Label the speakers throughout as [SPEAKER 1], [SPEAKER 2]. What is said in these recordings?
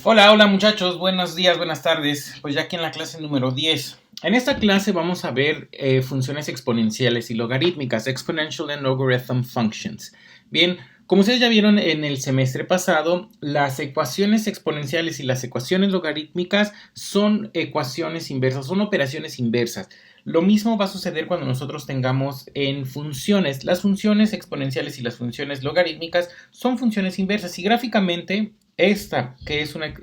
[SPEAKER 1] Hola, hola muchachos, buenos días, buenas tardes. Pues ya aquí en la clase número 10. En esta clase vamos a ver funciones exponenciales y logarítmicas, exponential and logarithm functions. Bien, como ustedes ya vieron en el semestre pasado, las ecuaciones exponenciales y las ecuaciones logarítmicas son ecuaciones inversas, son operaciones inversas. Lo mismo va a suceder cuando nosotros tengamos en funciones. Las funciones exponenciales y las funciones logarítmicas son funciones inversas y gráficamente esta, que es una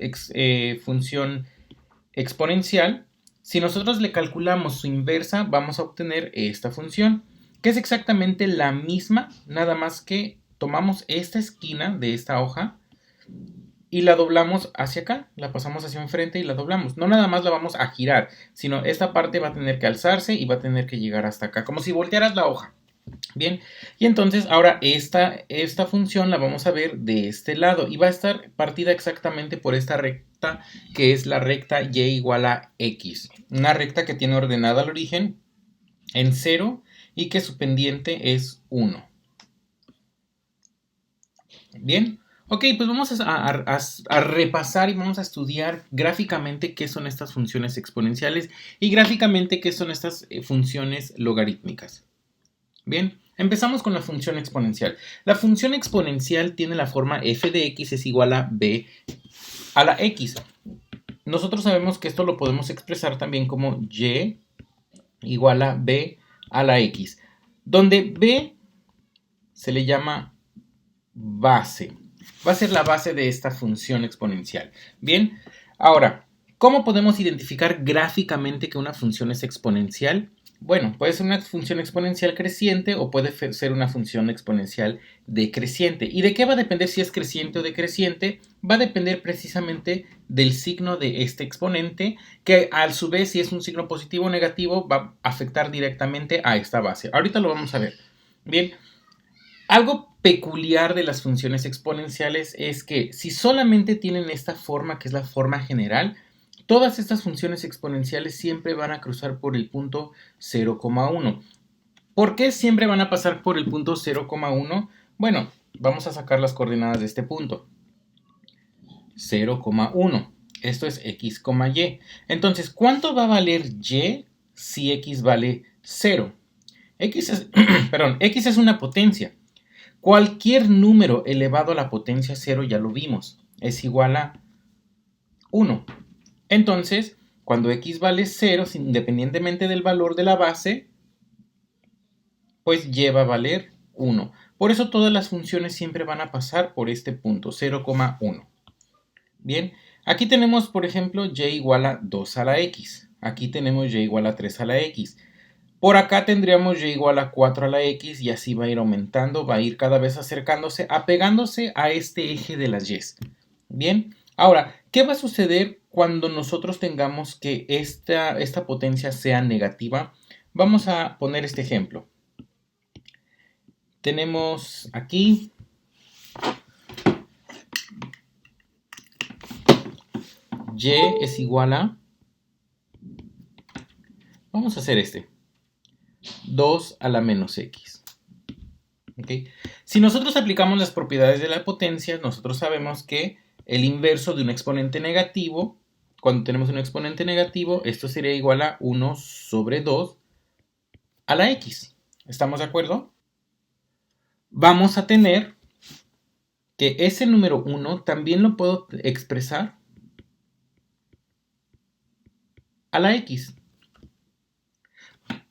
[SPEAKER 1] función exponencial, si nosotros le calculamos su inversa, vamos a obtener esta función, que es exactamente la misma, nada más que tomamos esta esquina de esta hoja y la doblamos hacia acá, la pasamos hacia enfrente y la doblamos. No nada más la vamos a girar, sino esta parte va a tener que alzarse y va a tener que llegar hasta acá, como si voltearas la hoja. Bien, y entonces ahora esta función la vamos a ver de este lado y va a estar partida exactamente por esta recta que es la recta y igual a x. Una recta que tiene ordenada al origen en 0 y que su pendiente es 1. Bien, ok, pues vamos a repasar y vamos a estudiar gráficamente qué son estas funciones exponenciales y gráficamente qué son estas funciones logarítmicas. Bien, empezamos con la función exponencial. La función exponencial tiene la forma f de x es igual a b a la x. Nosotros sabemos que esto lo podemos expresar también como y igual a b a la x, donde b se le llama base. Va a ser la base de esta función exponencial. Bien, ahora, ¿cómo podemos identificar gráficamente que una función es exponencial? Bueno, puede ser una función exponencial creciente o puede ser una función exponencial decreciente. ¿Y de qué va a depender si es creciente o decreciente? Va a depender precisamente del signo de este exponente, que a su vez si es un signo positivo o negativo va a afectar directamente a esta base. Ahorita lo vamos a ver. Bien, algo peculiar de las funciones exponenciales es que si solamente tienen esta forma, que es la forma general, todas estas funciones exponenciales siempre van a cruzar por el punto 0,1. ¿Por qué siempre van a pasar por el punto 0,1? Bueno, vamos a sacar las coordenadas de este punto. 0,1. Esto es x, y. Entonces, ¿cuánto va a valer y si x vale 0? X es una potencia. Cualquier número elevado a la potencia 0, ya lo vimos, es igual a 1. Entonces, cuando x vale 0, independientemente del valor de la base, pues y va a valer 1. Por eso todas las funciones siempre van a pasar por este punto, 0,1. Bien, aquí tenemos, por ejemplo, y igual a 2 a la x. Aquí tenemos y igual a 3 a la x. Por acá tendríamos y igual a 4 a la x y así va a ir aumentando, va a ir cada vez acercándose, apegándose a este eje de las y's. Bien, ahora, ¿qué va a suceder cuando nosotros tengamos que esta potencia sea negativa? Vamos a poner este ejemplo. Tenemos aquí y es igual a, vamos a hacer este, 2 a la menos x. ¿Okay? Si nosotros aplicamos las propiedades de la potencia, nosotros sabemos que el inverso de un exponente negativo, cuando tenemos un exponente negativo, esto sería igual a 1 sobre 2 a la x. ¿Estamos de acuerdo? Vamos a tener que ese número 1 también lo puedo expresar a la x.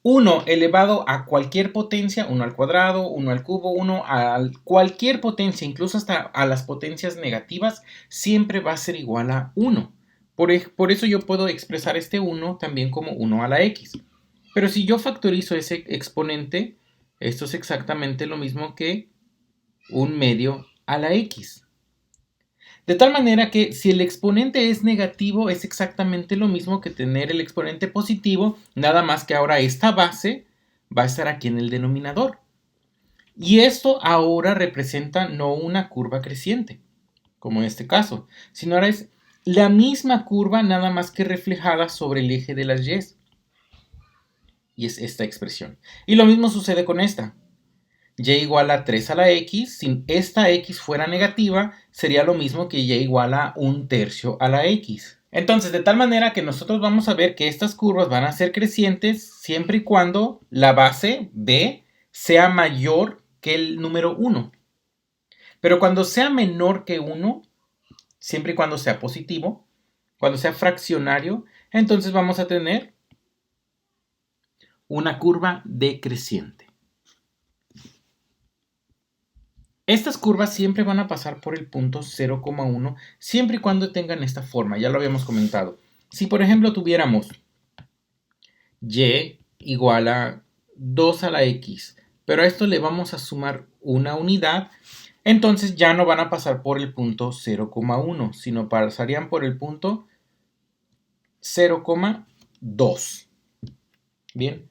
[SPEAKER 1] 1 elevado a cualquier potencia, 1 al cuadrado, 1 al cubo, 1 a cualquier potencia, incluso hasta a las potencias negativas, siempre va a ser igual a 1. Por eso yo puedo expresar este 1 también como 1 a la x. Pero si yo factorizo ese exponente, esto es exactamente lo mismo que un medio a la x. De tal manera que si el exponente es negativo es exactamente lo mismo que tener el exponente positivo, nada más que ahora esta base va a estar aquí en el denominador. Y esto ahora representa no una curva creciente, como en este caso, sino ahora es la misma curva nada más que reflejada sobre el eje de las y. Y es esta expresión. Y lo mismo sucede con esta. y igual a 3 a la x, si esta x fuera negativa, sería lo mismo que y igual a 1/3 a la x. Entonces, de tal manera que nosotros vamos a ver que estas curvas van a ser crecientes siempre y cuando la base b sea mayor que el número 1. Pero cuando sea menor que 1, siempre y cuando sea positivo, cuando sea fraccionario, entonces vamos a tener una curva decreciente. Estas curvas siempre van a pasar por el punto 0,1 siempre y cuando tengan esta forma, ya lo habíamos comentado. Si por ejemplo tuviéramos y igual a 2 a la x, pero a esto le vamos a sumar una unidad, entonces ya no van a pasar por el punto 0,1, sino pasarían por el punto 0,2. Bien.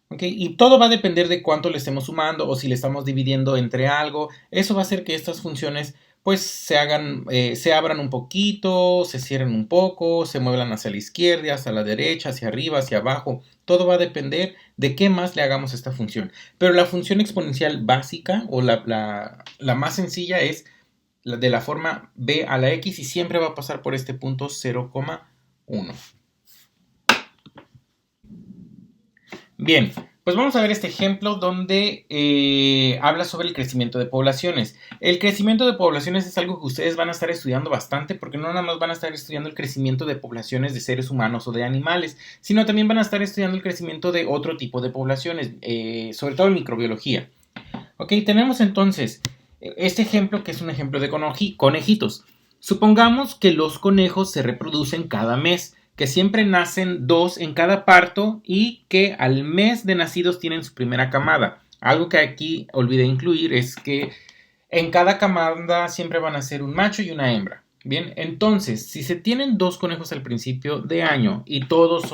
[SPEAKER 1] Okay, y todo va a depender de cuánto le estemos sumando o si le estamos dividiendo entre algo. Eso va a hacer que estas funciones pues se abran un poquito, se cierren un poco, se muevan hacia la izquierda, hacia la derecha, hacia arriba, hacia abajo. Todo va a depender de qué más le hagamos a esta función. Pero la función exponencial básica o la más sencilla es la de la forma b a la x y siempre va a pasar por este punto 0,1. Bien, pues vamos a ver este ejemplo donde habla sobre el crecimiento de poblaciones. El crecimiento de poblaciones es algo que ustedes van a estar estudiando bastante porque no nada más van a estar estudiando el crecimiento de poblaciones de seres humanos o de animales, sino también van a estar estudiando el crecimiento de otro tipo de poblaciones, sobre todo en microbiología. Ok, tenemos entonces este ejemplo que es un ejemplo de conejitos. Supongamos que los conejos se reproducen cada mes, que siempre nacen 2 en cada parto y que al mes de nacidos tienen su primera camada. Algo que aquí olvidé incluir es que en cada camada siempre van a ser un macho y una hembra. Bien, entonces, si se tienen 2 conejos al principio de año y todos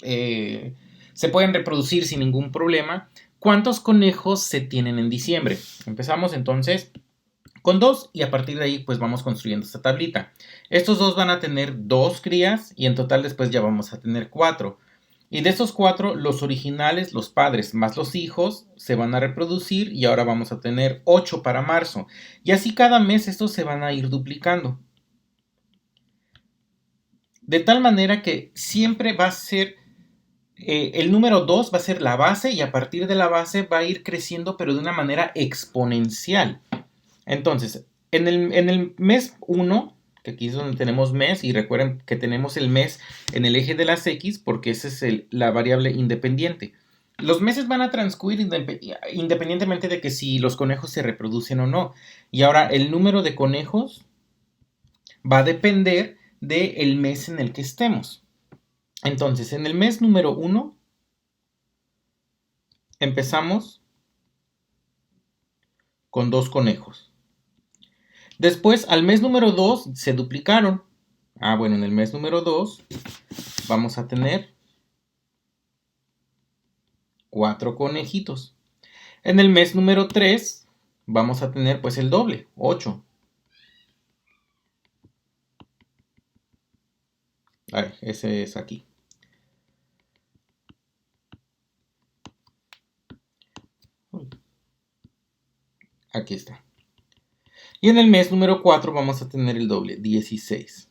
[SPEAKER 1] se pueden reproducir sin ningún problema, ¿cuántos conejos se tienen en diciembre? Empezamos entonces con 2 y a partir de ahí pues vamos construyendo esta tablita. Estos dos van a tener 2 crías y en total después ya vamos a tener 4. Y de estos 4, los originales, los padres más los hijos, se van a reproducir y ahora vamos a tener 8 para marzo. Y así cada mes estos se van a ir duplicando. De tal manera que siempre va a ser, el número 2 va a ser la base y a partir de la base va a ir creciendo pero de una manera exponencial. Entonces, en el mes 1, que aquí es donde tenemos mes, y recuerden que tenemos el mes en el eje de las X, porque esa es la variable independiente. Los meses van a transcurrir independientemente de que si los conejos se reproducen o no. Y ahora el número de conejos va a depender del mes en el que estemos. Entonces, en el mes número 1, empezamos con 2 conejos. Después, al mes número 2, se duplicaron. Bueno, en el mes número 2 vamos a tener 4 conejitos. En el mes número 3 vamos a tener pues el doble, 8. Ese es aquí. Aquí está. Y en el mes número 4 vamos a tener el doble, 16.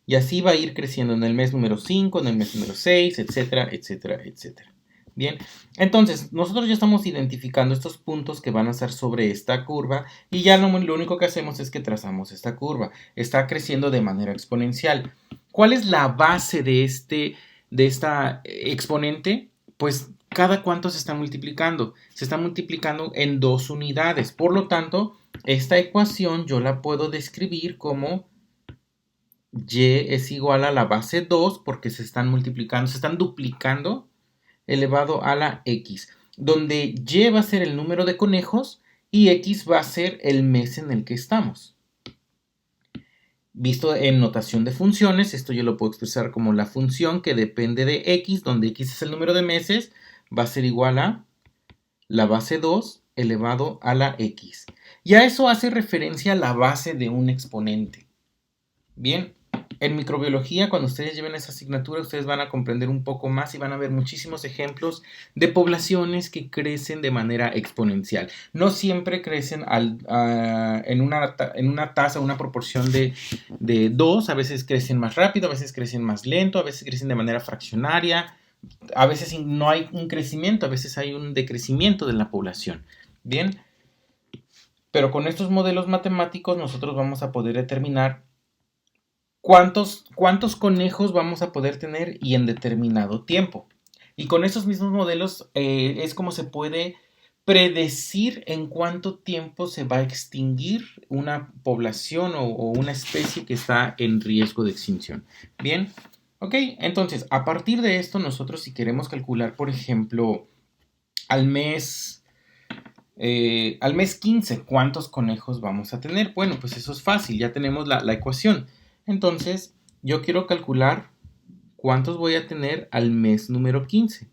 [SPEAKER 1] Y así va a ir creciendo en el mes número 5, en el mes número 6, etcétera, etcétera, etcétera. Bien, entonces nosotros ya estamos identificando estos puntos que van a estar sobre esta curva y ya lo único que hacemos es que trazamos esta curva. Está creciendo de manera exponencial. ¿Cuál es la base de esta exponente? Pues cada cuánto se está multiplicando. Se está multiplicando en 2 unidades. Por lo tanto, esta ecuación yo la puedo describir como y es igual a la base 2 porque se están multiplicando, se están duplicando elevado a la x, donde y va a ser el número de conejos y x va a ser el mes en el que estamos. Visto en notación de funciones, esto yo lo puedo expresar como la función que depende de x, donde x es el número de meses, va a ser igual a la base 2 elevado a la x. Y a eso hace referencia a la base de un exponente. Bien, En microbiología, cuando ustedes lleven esa asignatura, ustedes van a comprender un poco más y van a ver muchísimos ejemplos de poblaciones que crecen de manera exponencial. No siempre crecen en una tasa, una proporción de 2, a veces crecen más rápido, a veces crecen más lento, a veces crecen de manera fraccionaria, a veces no hay un crecimiento, a veces hay un decrecimiento de la población. Bien, pero con estos modelos matemáticos nosotros vamos a poder determinar cuántos conejos vamos a poder tener y en determinado tiempo. Y con esos mismos modelos es como se puede predecir en cuánto tiempo se va a extinguir una población o una especie que está en riesgo de extinción. Bien, ok, entonces a partir de esto nosotros si queremos calcular, por ejemplo, al mes 15, ¿cuántos conejos vamos a tener? Bueno, pues eso es fácil, ya tenemos la ecuación. Entonces, yo quiero calcular cuántos voy a tener al mes número 15.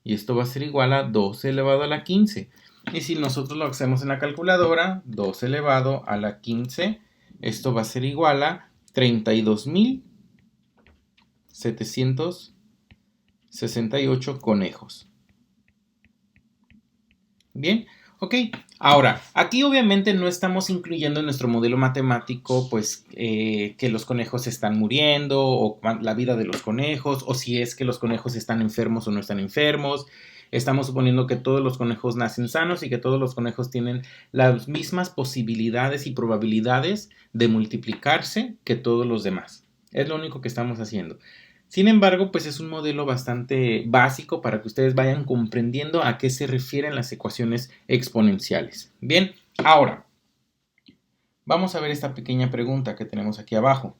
[SPEAKER 1] Y esto va a ser igual a 2 elevado a la 15. Y si nosotros lo hacemos en la calculadora, 2 elevado a la 15, esto va a ser igual a 32.768 conejos. Bien, ok. Ahora, aquí obviamente no estamos incluyendo en nuestro modelo matemático, pues, que los conejos están muriendo, o la vida de los conejos, o si es que los conejos están enfermos o no están enfermos. Estamos suponiendo que todos los conejos nacen sanos y que todos los conejos tienen las mismas posibilidades y probabilidades de multiplicarse que todos los demás. Es lo único que estamos haciendo. Sin embargo, pues es un modelo bastante básico para que ustedes vayan comprendiendo a qué se refieren las ecuaciones exponenciales. Bien, ahora vamos a ver esta pequeña pregunta que tenemos aquí abajo.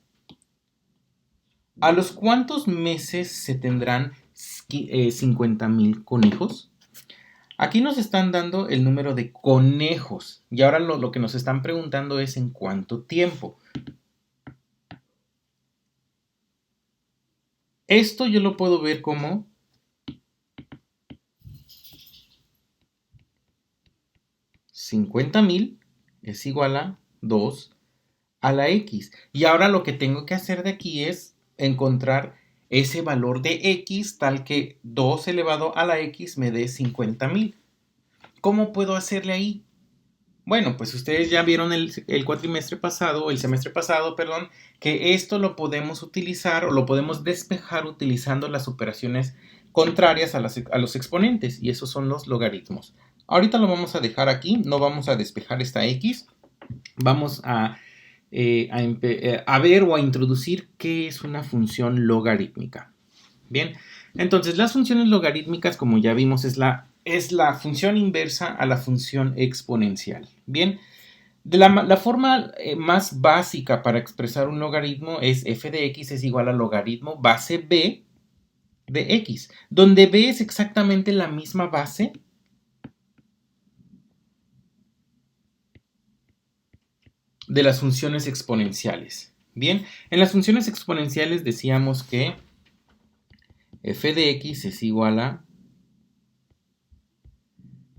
[SPEAKER 1] ¿A los cuántos meses se tendrán 50.000 conejos? Aquí nos están dando el número de conejos y ahora lo que nos están preguntando es en cuánto tiempo. Esto yo lo puedo ver como 50.000 es igual a 2 a la x. Y ahora lo que tengo que hacer de aquí es encontrar ese valor de x tal que 2 elevado a la x me dé 50.000. ¿Cómo puedo hacerle ahí? Bueno, pues ustedes ya vieron el semestre pasado, perdón, que esto lo podemos utilizar o lo podemos despejar utilizando las operaciones contrarias a los exponentes, y esos son los logaritmos. Ahorita lo vamos a dejar aquí, no vamos a despejar esta x, vamos a ver o a introducir qué es una función logarítmica. Bien, entonces las funciones logarítmicas, como ya vimos, es la función inversa a la función exponencial. Bien, la forma más básica para expresar un logaritmo es f de x es igual al logaritmo base b de x, donde b es exactamente la misma base de las funciones exponenciales. Bien, en las funciones exponenciales decíamos que f de x es igual a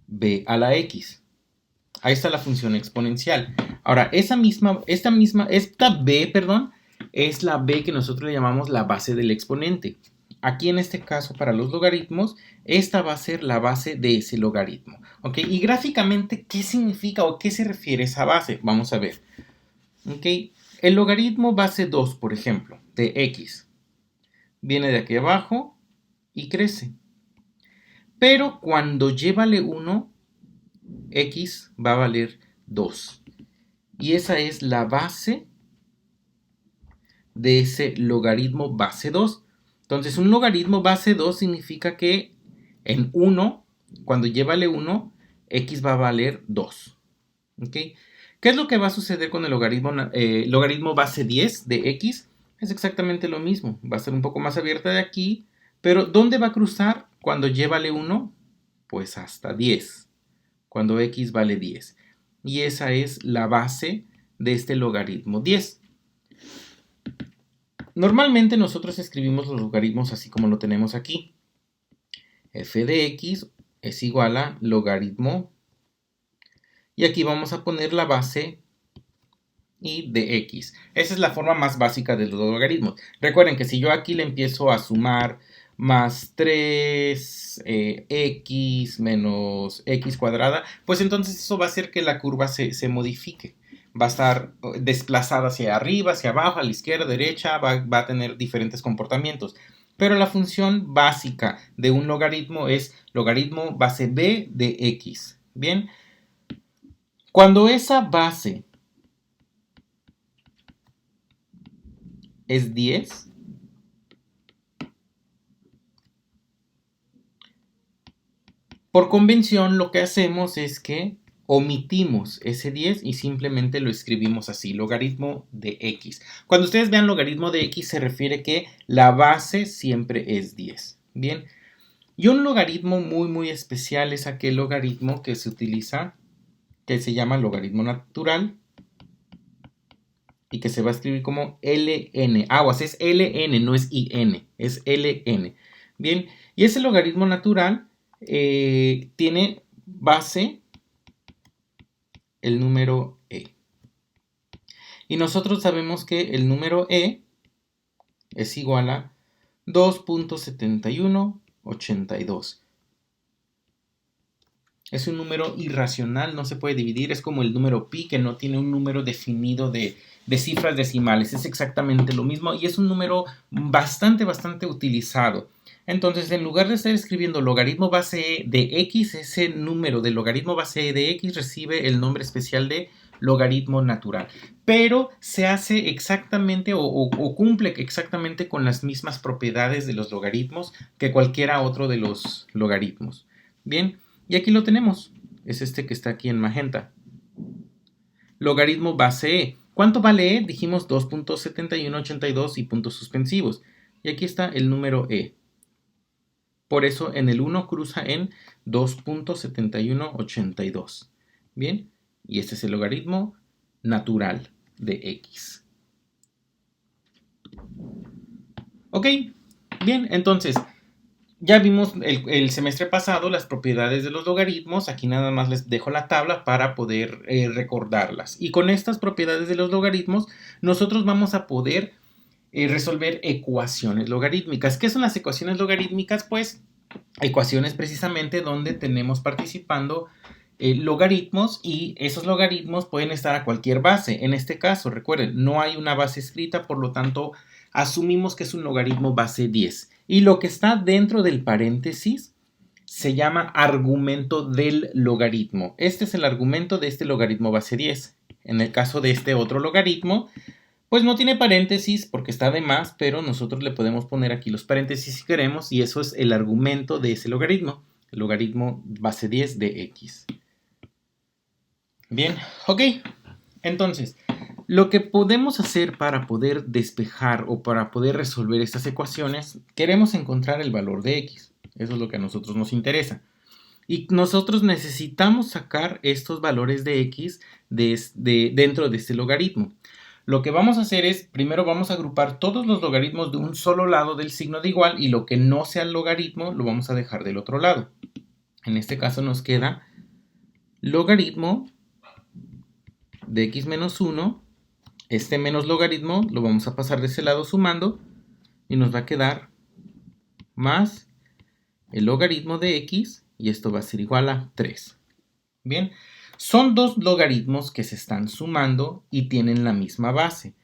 [SPEAKER 1] b a la x. Ahí está la función exponencial. Ahora, esta b, perdón, es la b que nosotros le llamamos la base del exponente. Aquí en este caso, para los logaritmos, esta va a ser la base de ese logaritmo. ¿Ok? Y gráficamente, ¿qué significa o qué se refiere esa base? Vamos a ver. ¿Ok? El logaritmo base 2, por ejemplo, de x, viene de aquí abajo y crece. Pero cuando y vale 1, x va a valer 2. Y esa es la base de ese logaritmo base 2. Entonces, un logaritmo base 2 significa que en 1, cuando y vale 1, x va a valer 2. ¿Ok? ¿Qué es lo que va a suceder con el logaritmo base 10 de x? Es exactamente lo mismo. Va a ser un poco más abierta de aquí, pero ¿dónde va a cruzar cuando y vale 1? Pues hasta 10, cuando x vale 10. Y esa es la base de este logaritmo 10. Normalmente nosotros escribimos los logaritmos así como lo tenemos aquí. F de x es igual a logaritmo. Y aquí vamos a poner la base y de x. Esa es la forma más básica de los logaritmos. Recuerden que si yo aquí le empiezo a sumar más 3 x menos x cuadrada, pues entonces eso va a hacer que la curva se modifique. Va a estar desplazada hacia arriba, hacia abajo, a la izquierda, derecha, va a tener diferentes comportamientos. Pero la función básica de un logaritmo es logaritmo base b de x. Bien, cuando esa base es 10, por convención lo que hacemos es que omitimos ese 10 y simplemente lo escribimos así, logaritmo de x. Cuando ustedes vean logaritmo de x se refiere que la base siempre es 10. Bien, y un logaritmo muy especial es aquel logaritmo que se utiliza, que se llama logaritmo natural y que se va a escribir como ln. Aguas, es ln, no es in, es ln. Bien, y ese logaritmo natural tiene base el número e. Y nosotros sabemos que el número e es igual a 2.7182. Es un número irracional, no se puede dividir, es como el número pi que no tiene un número definido de cifras decimales, es exactamente lo mismo y es un número bastante utilizado. Entonces, en lugar de estar escribiendo logaritmo base de x, ese número de logaritmo base de x recibe el nombre especial de logaritmo natural, pero se hace exactamente o cumple exactamente con las mismas propiedades de los logaritmos que cualquiera otro de los logaritmos. Bien, y aquí lo tenemos, es este que está aquí en magenta. Logaritmo base e. ¿Cuánto vale e? Dijimos 2.7182 y puntos suspensivos. Y aquí está el número e. Por eso en el 1 cruza en 2.7182. Bien, y este es el logaritmo natural de x. Ok, bien, entonces ya vimos el semestre pasado las propiedades de los logaritmos. Aquí nada más les dejo la tabla para poder recordarlas. Y con estas propiedades de los logaritmos nosotros vamos a poder resolver ecuaciones logarítmicas. ¿Qué son las ecuaciones logarítmicas? Pues ecuaciones precisamente donde tenemos participando logaritmos y esos logaritmos pueden estar a cualquier base. En este caso, recuerden, no hay una base escrita, por lo tanto, asumimos que es un logaritmo base 10. Y lo que está dentro del paréntesis se llama argumento del logaritmo. Este es el argumento de este logaritmo base 10. En el caso de este otro logaritmo, pues no tiene paréntesis porque está de más, pero nosotros le podemos poner aquí los paréntesis si queremos y eso es el argumento de ese logaritmo, el logaritmo base 10 de x. Bien, ok. Entonces, lo que podemos hacer para poder despejar o para poder resolver estas ecuaciones, queremos encontrar el valor de x. Eso es lo que a nosotros nos interesa. Y nosotros necesitamos sacar estos valores de x dentro de este logaritmo. Lo que vamos a hacer es, primero vamos a agrupar todos los logaritmos de un solo lado del signo de igual y lo que no sea el logaritmo lo vamos a dejar del otro lado. En este caso nos queda logaritmo de x menos 1. Este menos logaritmo lo vamos a pasar de ese lado sumando y nos va a quedar más el logaritmo de x y esto va a ser igual a 3. Bien, son dos logaritmos que se están sumando y tienen la misma base.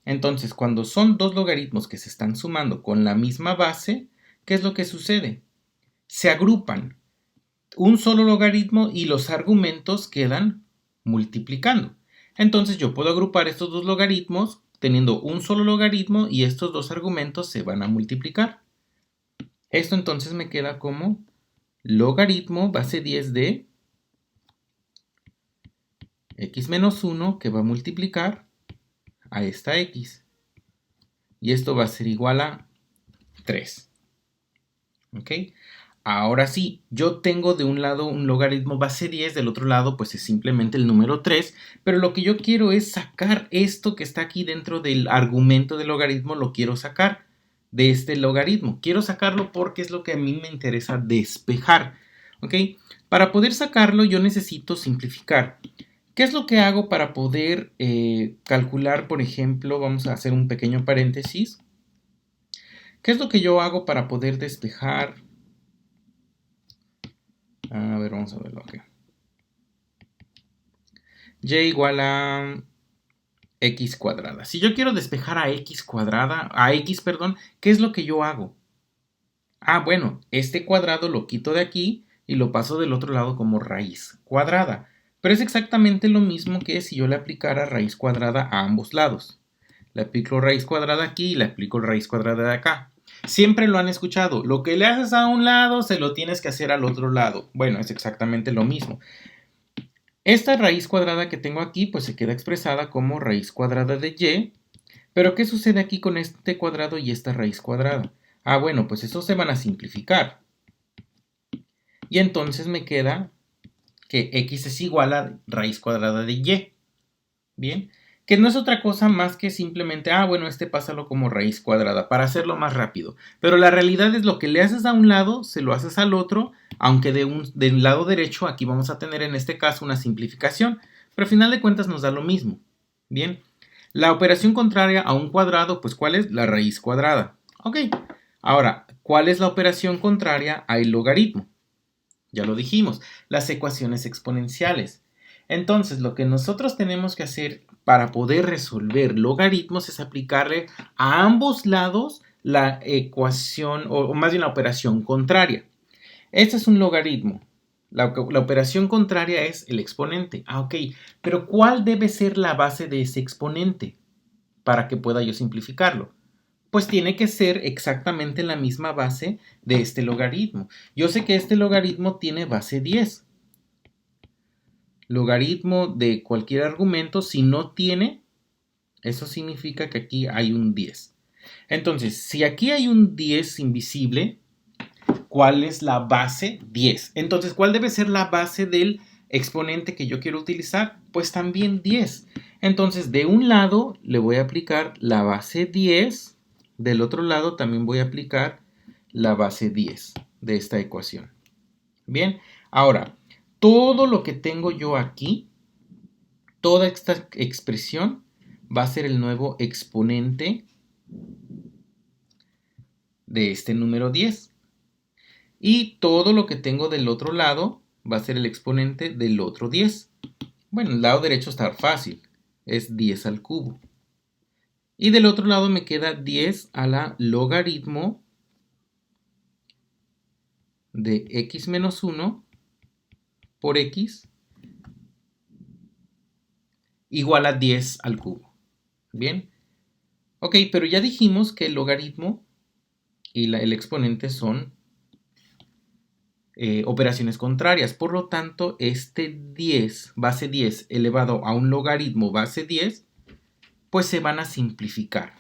[SPEAKER 1] Entonces, cuando son dos logaritmos que se están sumando con la misma base, ¿qué es lo que sucede? Se agrupan un solo logaritmo y los argumentos quedan multiplicando. Entonces, yo puedo agrupar estos dos logaritmos teniendo un solo logaritmo y estos dos argumentos se van a multiplicar. Esto entonces me queda como logaritmo base 10 de x menos 1 que va a multiplicar a esta x. Y esto va a ser igual a 3. ¿Ok? Ahora sí, yo tengo de un lado un logaritmo base 10, del otro lado pues es simplemente el número 3, pero lo que yo quiero es sacar esto que está aquí dentro del argumento del logaritmo, lo quiero sacar de este logaritmo. Quiero sacarlo porque es lo que a mí me interesa despejar. ¿Ok? Para poder sacarlo yo necesito simplificar. ¿Qué es lo que hago para poder calcular, por ejemplo, vamos a hacer un pequeño paréntesis? ¿Qué es lo que yo hago para poder despejar? A ver, vamos a verlo aquí. Y igual a x cuadrada. Si yo quiero despejar a x cuadrada, a x, perdón, ¿qué es lo que yo hago? Ah, bueno, este cuadrado lo quito de aquí y lo paso del otro lado como raíz cuadrada. Pero es exactamente lo mismo que si yo le aplicara raíz cuadrada a ambos lados. Le aplico raíz cuadrada aquí y le aplico raíz cuadrada de acá. Siempre lo han escuchado. Lo que le haces a un lado, se lo tienes que hacer al otro lado. Bueno, es exactamente lo mismo. Esta raíz cuadrada que tengo aquí, pues se queda expresada como raíz cuadrada de y. Pero ¿qué sucede aquí con este cuadrado y esta raíz cuadrada? Ah, bueno, pues estos se van a simplificar. Y entonces me queda que x es igual a raíz cuadrada de y. Bien, que no es otra cosa más que simplemente, bueno, pásalo como raíz cuadrada para hacerlo más rápido. Pero la realidad es lo que le haces a un lado, se lo haces al otro, aunque del lado derecho aquí vamos a tener en este caso una simplificación, pero al final de cuentas nos da lo mismo. Bien, la operación contraria a un cuadrado, pues ¿cuál es? La raíz cuadrada. Ok, ahora, ¿cuál es la operación contraria al logaritmo? Ya lo dijimos, las ecuaciones exponenciales. Entonces, lo que nosotros tenemos que hacer para poder resolver logaritmos es aplicarle a ambos lados la ecuación, o más bien la operación contraria. Este es un logaritmo. La operación contraria es el exponente. Ok, pero ¿cuál debe ser la base de ese exponente para que pueda yo simplificarlo? Pues tiene que ser exactamente la misma base de este logaritmo. Yo sé que este logaritmo tiene base 10. Logaritmo de cualquier argumento, si no tiene, eso significa que aquí hay un 10. Entonces, si aquí hay un 10 invisible, ¿cuál es la base? 10. Entonces, ¿cuál debe ser la base del exponente que yo quiero utilizar? Pues también 10. Entonces, de un lado le voy a aplicar la base 10. Del otro lado también voy a aplicar la base 10 de esta ecuación. Bien, ahora, todo lo que tengo yo aquí, toda esta expresión va a ser el nuevo exponente de este número 10. Y todo lo que tengo del otro lado va a ser el exponente del otro 10. Bueno, el lado derecho está fácil, es 10 al cubo. Y del otro lado me queda 10 a la logaritmo de x menos 1 por x igual a 10 al cubo. Bien. Ok, pero ya dijimos que el logaritmo y el exponente son operaciones contrarias. Por lo tanto, este 10, base 10 elevado a un logaritmo base 10, pues se van a simplificar.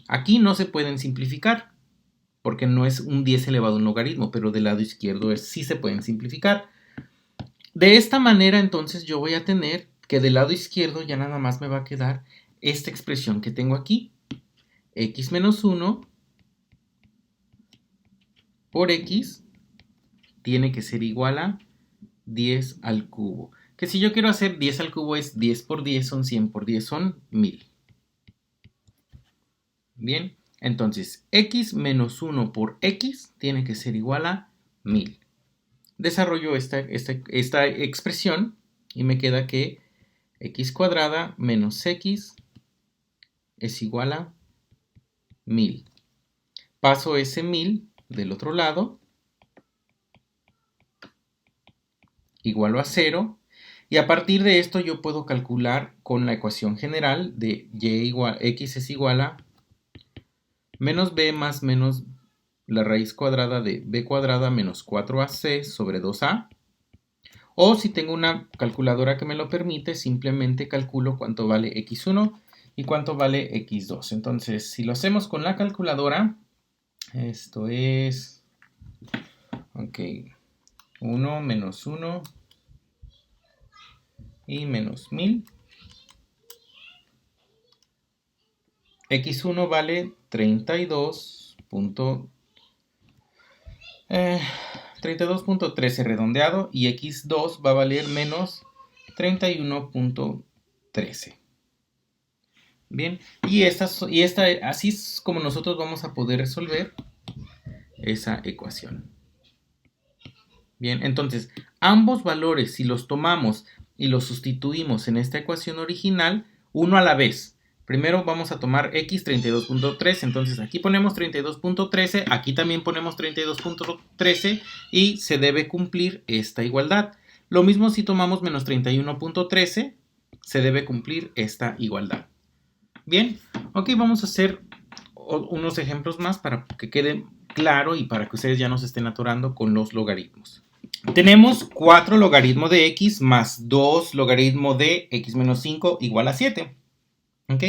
[SPEAKER 1] Aquí no se pueden simplificar, porque no es un 10 elevado a un logaritmo, pero del lado izquierdo sí se pueden simplificar. De esta manera, entonces, yo voy a tener que del lado izquierdo ya nada más me va a quedar esta expresión que tengo aquí. X menos 1 por x tiene que ser igual a 10 al cubo. Que si yo quiero hacer 10 al cubo es 10 por 10 son 100 por 10 son 1000. Bien, entonces x menos 1 por x tiene que ser igual a 1000. Desarrollo esta expresión y me queda que x cuadrada menos x es igual a 1000. Paso ese 1000 del otro lado, igual a 0. Y a partir de esto yo puedo calcular con la ecuación general de x es igual a menos b más menos la raíz cuadrada de b cuadrada menos 4ac sobre 2a. O si tengo una calculadora que me lo permite, simplemente calculo cuánto vale x1 y cuánto vale x2. Entonces, si lo hacemos con la calculadora, esto es, ok, 1 menos 1 y menos 1000. X1 vale 32.13 redondeado y X2 va a valer menos 31.13. Bien, así es como nosotros vamos a poder resolver esa ecuación. Bien, entonces, ambos valores, si los tomamos y los sustituimos en esta ecuación original, uno a la vez. Primero vamos a tomar x 32.13, entonces aquí ponemos 32.13, aquí también ponemos 32.13 y se debe cumplir esta igualdad. Lo mismo si tomamos menos 31.13, se debe cumplir esta igualdad. Bien, ok, vamos a hacer unos ejemplos más para que quede claro y para que ustedes ya no se estén atorando con los logaritmos. Tenemos 4 logaritmos de x más 2 logaritmos de x menos 5 igual a 7. ¿Ok?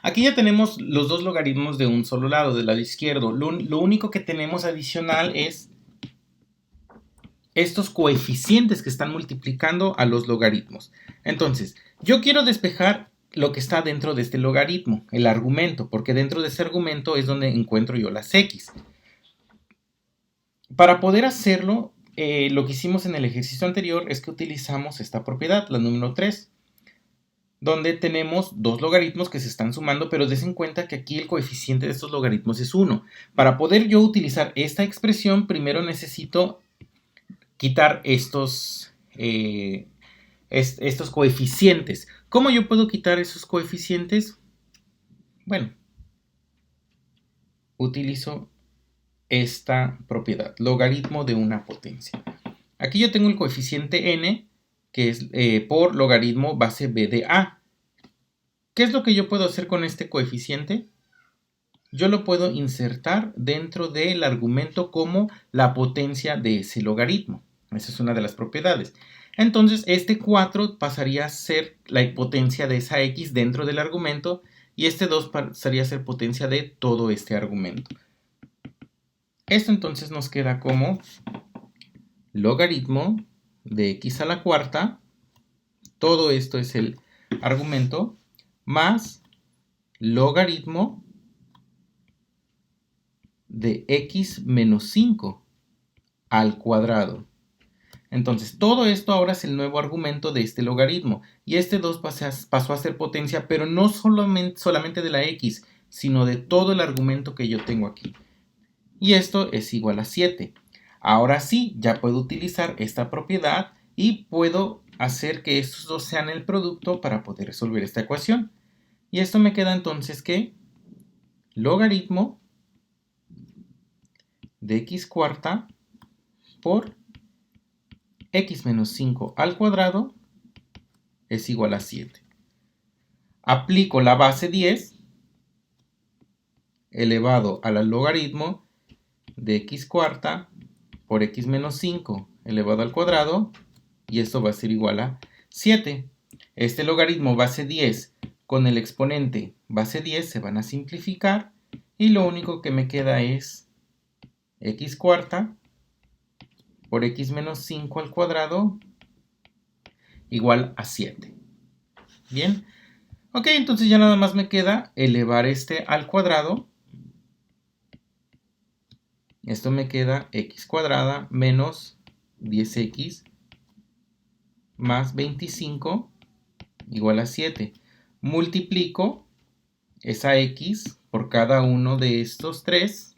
[SPEAKER 1] Aquí ya tenemos los dos logaritmos de un solo lado, del lado izquierdo. Lo único que tenemos adicional es estos coeficientes que están multiplicando a los logaritmos. Entonces, yo quiero despejar lo que está dentro de este logaritmo, el argumento, porque dentro de ese argumento es donde encuentro yo las x. Para poder hacerlo, lo que hicimos en el ejercicio anterior es que utilizamos esta propiedad, la número 3, donde tenemos dos logaritmos que se están sumando, pero des en cuenta que aquí el coeficiente de estos logaritmos es 1. Para poder yo utilizar esta expresión, primero necesito quitar estos coeficientes. ¿Cómo yo puedo quitar esos coeficientes? Bueno, utilizo esta propiedad, logaritmo de una potencia. Aquí yo tengo el coeficiente n, que es por logaritmo base b de a. ¿Qué es lo que yo puedo hacer con este coeficiente? Yo lo puedo insertar dentro del argumento como la potencia de ese logaritmo. Esa es una de las propiedades. Entonces, este 4 pasaría a ser la potencia de esa x dentro del argumento y este 2 pasaría a ser potencia de todo este argumento. Esto entonces nos queda como logaritmo de x a la cuarta, todo esto es el argumento, más logaritmo de x menos 5 al cuadrado. Entonces, todo esto ahora es el nuevo argumento de este logaritmo. Y este 2 pasó a ser potencia, pero no solamente de la x, sino de todo el argumento que yo tengo aquí. Y esto es igual a 7. Ahora sí, ya puedo utilizar esta propiedad y puedo hacer que estos dos sean el producto para poder resolver esta ecuación. Y esto me queda entonces que logaritmo de x cuarta por x menos 5 al cuadrado es igual a 7. Aplico la base 10 elevado al logaritmo de x cuarta por x menos 5 elevado al cuadrado y esto va a ser igual a 7. Este logaritmo base 10 con el exponente base 10 se van a simplificar y lo único que me queda es x cuarta por x menos 5 al cuadrado igual a 7. Bien, ok, entonces ya nada más me queda elevar este al cuadrado. Esto me queda x cuadrada menos 10x más 25 igual a 7. Multiplico esa x por cada uno de estos tres.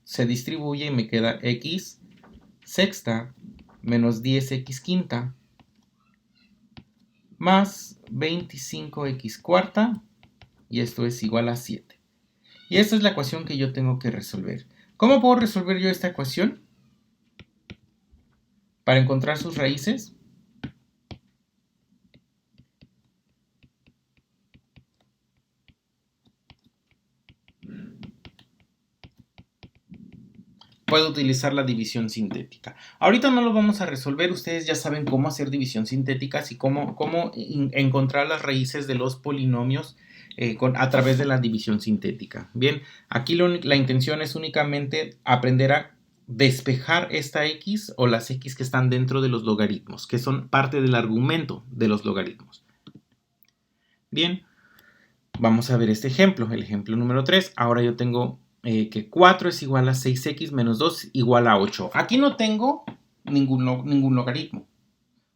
[SPEAKER 1] Se distribuye y me queda x sexta menos 10x quinta más 25x cuarta y esto es igual a 7. Y esta es la ecuación que yo tengo que resolver. ¿Cómo puedo resolver yo esta ecuación? Para encontrar sus raíces, puedo utilizar la división sintética. Ahorita no lo vamos a resolver, ustedes ya saben cómo hacer división sintética y cómo encontrar las raíces de los polinomios a través de la división sintética. Bien, aquí la intención es únicamente aprender a despejar esta x o las x que están dentro de los logaritmos, que son parte del argumento de los logaritmos. Bien, vamos a ver este ejemplo, el ejemplo número 3. Ahora yo tengo que 4 es igual a 6x menos 2 igual a 8. Aquí no tengo ningún logaritmo.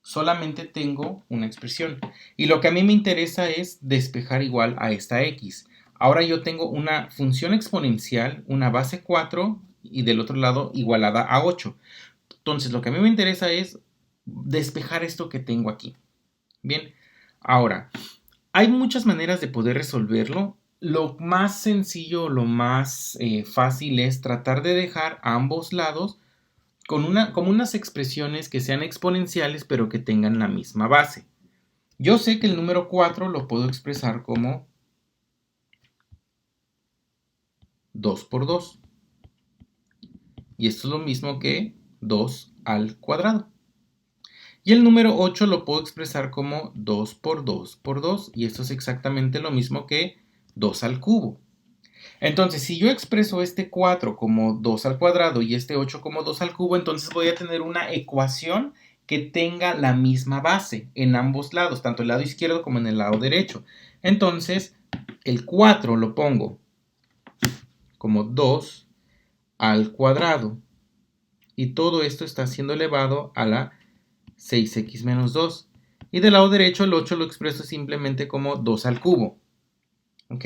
[SPEAKER 1] solamente tengo una expresión. Y lo que a mí me interesa es despejar igual a esta x. Ahora yo tengo una función exponencial, una base 4 y del otro lado igualada a 8. Entonces lo que a mí me interesa es despejar esto que tengo aquí. Bien, ahora, hay muchas maneras de poder resolverlo. Lo más sencillo, lo más fácil es tratar de dejar a ambos lados como unas expresiones que sean exponenciales pero que tengan la misma base. Yo sé que el número 4 lo puedo expresar como 2 por 2. Y esto es lo mismo que 2 al cuadrado. Y el número 8 lo puedo expresar como 2 por 2 por 2. Y esto es exactamente lo mismo que 2 al cubo. Entonces, si yo expreso este 4 como 2 al cuadrado y este 8 como 2 al cubo, entonces voy a tener una ecuación que tenga la misma base en ambos lados, tanto el lado izquierdo como en el lado derecho. Entonces, el 4 lo pongo como 2 al cuadrado y todo esto está siendo elevado a la 6x menos 2. Y del lado derecho el 8 lo expreso simplemente como 2 al cubo. ¿Ok?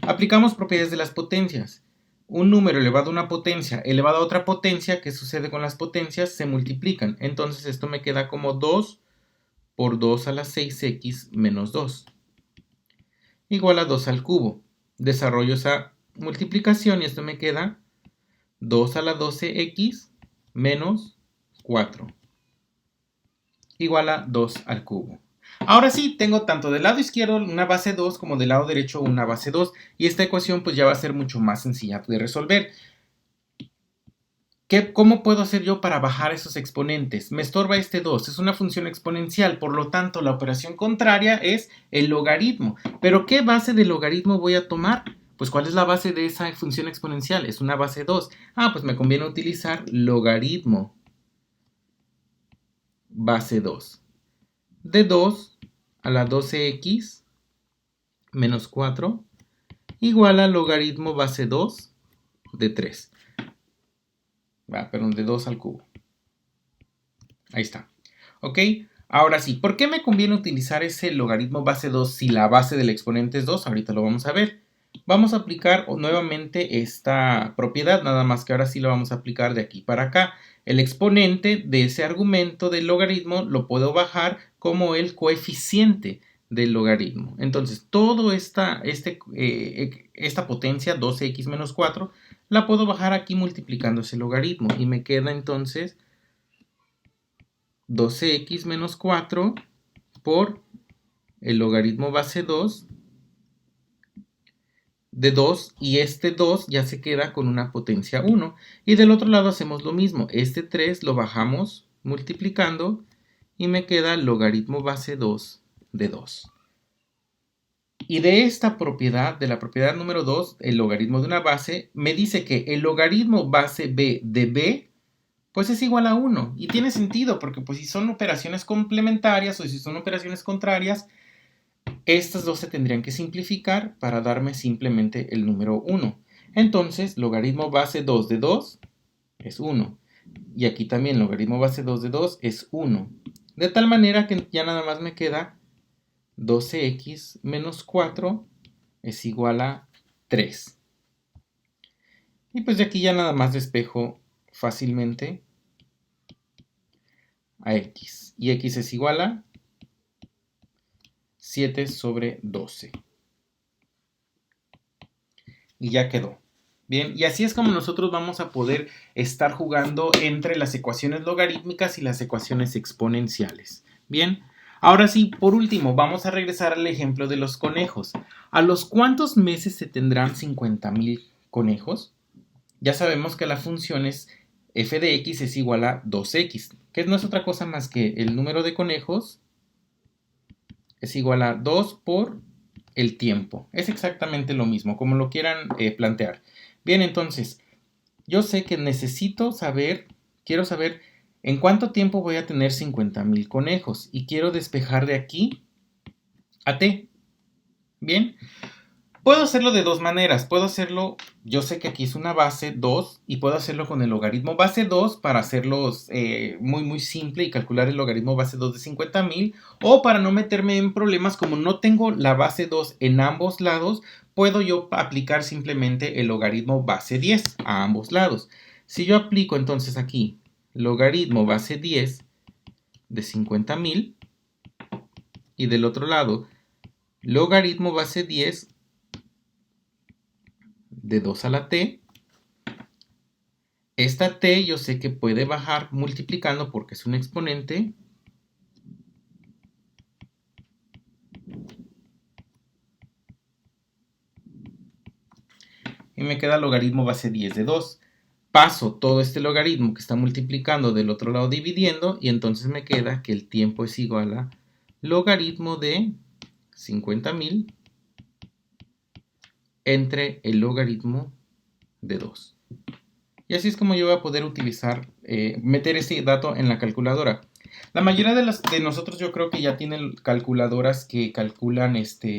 [SPEAKER 1] Aplicamos propiedades de las potencias. Un número elevado a una potencia elevado a otra potencia, ¿qué sucede con las potencias? Se multiplican. Entonces esto me queda como 2 por 2 a la 6x menos 2. Igual a 2 al cubo. Desarrollo esa multiplicación y esto me queda 2 a la 12x menos 4. Igual a 2 al cubo. Ahora sí, tengo tanto del lado izquierdo una base 2 como del lado derecho una base 2. Y esta ecuación pues ya va a ser mucho más sencilla de resolver. ¿Cómo puedo hacer yo para bajar esos exponentes? Me estorba este 2, es una función exponencial, por lo tanto la operación contraria es el logaritmo. ¿Pero qué base de logaritmo voy a tomar? Pues ¿cuál es la base de esa función exponencial? Es una base 2. Pues me conviene utilizar logaritmo base 2. De 2 a la 12x menos 4 igual a logaritmo base 2 de 3. Perdón, de 2 al cubo. Ahí está. ¿Ok? Ahora sí, ¿por qué me conviene utilizar ese logaritmo base 2 si la base del exponente es 2? Ahorita lo vamos a ver. Vamos a aplicar nuevamente esta propiedad, nada más que ahora sí lo vamos a aplicar de aquí para acá. El exponente de ese argumento del logaritmo lo puedo bajar como el coeficiente del logaritmo. Entonces, toda esta potencia, 12x menos 4, la puedo bajar aquí multiplicando ese logaritmo. Y me queda entonces 12x menos 4 por el logaritmo base 2 de 2 y este 2 ya se queda con una potencia 1. Y del otro lado hacemos lo mismo. Este 3 lo bajamos multiplicando y me queda logaritmo base 2 de 2. Y de esta propiedad, de la propiedad número 2, el logaritmo de una base, me dice que el logaritmo base b de b pues es igual a 1. Y tiene sentido, porque pues si son operaciones complementarias o si son operaciones contrarias, estas dos se tendrían que simplificar para darme simplemente el número 1. Entonces, logaritmo base 2 de 2 es 1. Y aquí también logaritmo base 2 de 2 es 1. De tal manera que ya nada más me queda 12x menos 4 es igual a 3. Y pues de aquí ya nada más despejo fácilmente a x. Y x es igual a 7 sobre 12. Y ya quedó. Bien, y así es como nosotros vamos a poder estar jugando entre las ecuaciones logarítmicas y las ecuaciones exponenciales. Bien, ahora sí, por último, vamos a regresar al ejemplo de los conejos. ¿A los cuántos meses se tendrán 50,000 conejos? Ya sabemos que la función es f de x es igual a 2x, que no es otra cosa más que el número de conejos es igual a 2 por el tiempo. Es exactamente lo mismo, como lo quieran plantear. Bien, entonces, yo sé que quiero saber en cuánto tiempo voy a tener 50,000 conejos y quiero despejar de aquí a t. Bien, Puedo hacerlo de dos maneras. Puedo hacerlo, yo sé que aquí es una base 2 y puedo hacerlo con el logaritmo base 2 para hacerlos muy simple y calcular el logaritmo base 2 de 50,000. O para no meterme en problemas, como no tengo la base 2 en ambos lados, puedo yo aplicar simplemente el logaritmo base 10 a ambos lados. Si yo aplico entonces aquí logaritmo base 10 de 50,000 y del otro lado logaritmo base 10 de 2 a la t. Esta t yo sé que puede bajar multiplicando porque es un exponente. Y me queda logaritmo base 10 de 2. Paso todo este logaritmo que está multiplicando del otro lado dividiendo y entonces me queda que el tiempo es igual a logaritmo de 50,000 entre el logaritmo de 2. Y así es como yo voy a poder utilizar, meter ese dato en la calculadora. La mayoría de nosotros yo creo que ya tienen calculadoras que calculan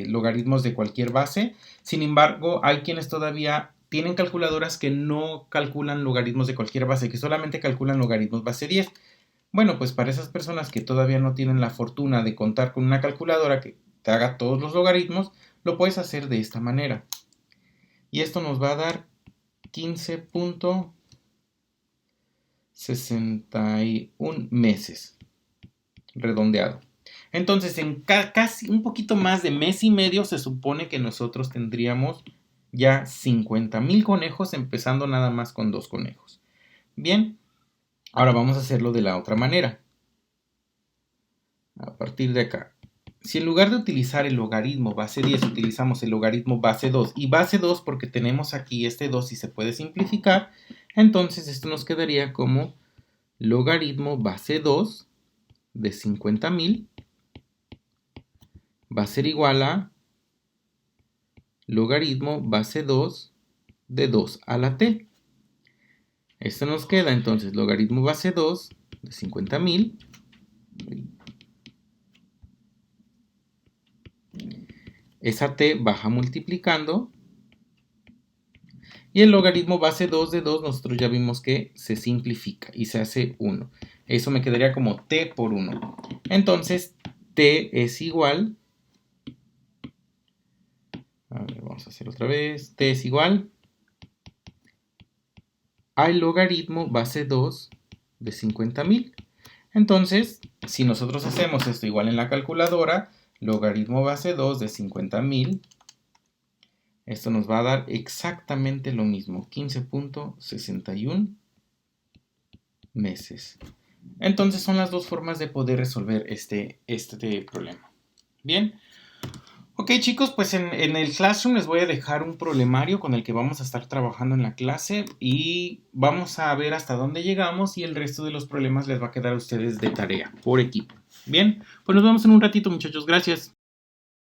[SPEAKER 1] logaritmos de cualquier base. Sin embargo, hay quienes todavía tienen calculadoras que no calculan logaritmos de cualquier base, que solamente calculan logaritmos base 10. Bueno, pues para esas personas que todavía no tienen la fortuna de contar con una calculadora que te haga todos los logaritmos, lo puedes hacer de esta manera. Y esto nos va a dar 15.61 meses, redondeado. Entonces, en casi un poquito más de mes y medio se supone que nosotros tendríamos ya 50,000 conejos, empezando nada más con 2 conejos. Bien, ahora vamos a hacerlo de la otra manera. A partir de acá, si en lugar de utilizar el logaritmo base 10 utilizamos el logaritmo base 2 y base 2 porque tenemos aquí este 2 y se puede simplificar, entonces esto nos quedaría como logaritmo base 2 de 50,000 va a ser igual a logaritmo base 2 de 2 a la t. Esto nos queda entonces logaritmo base 2 de 50,000 esa t baja multiplicando y el logaritmo base 2 de 2 nosotros ya vimos que se simplifica y se hace 1. Eso me quedaría como t por 1. Entonces t es igual, a ver, vamos a hacer otra vez, t es igual al logaritmo base 2 de 50,000. Entonces, si nosotros hacemos esto igual en la calculadora, logaritmo base 2 de 50,000, esto nos va a dar exactamente lo mismo, 15.61 meses. Entonces son las dos formas de poder resolver este problema. Bien. Ok chicos, pues en el Classroom les voy a dejar un problemario con el que vamos a estar trabajando en la clase y vamos a ver hasta dónde llegamos y el resto de los problemas les va a quedar a ustedes de tarea por equipo. Bien, pues nos vemos en un ratito muchachos, gracias.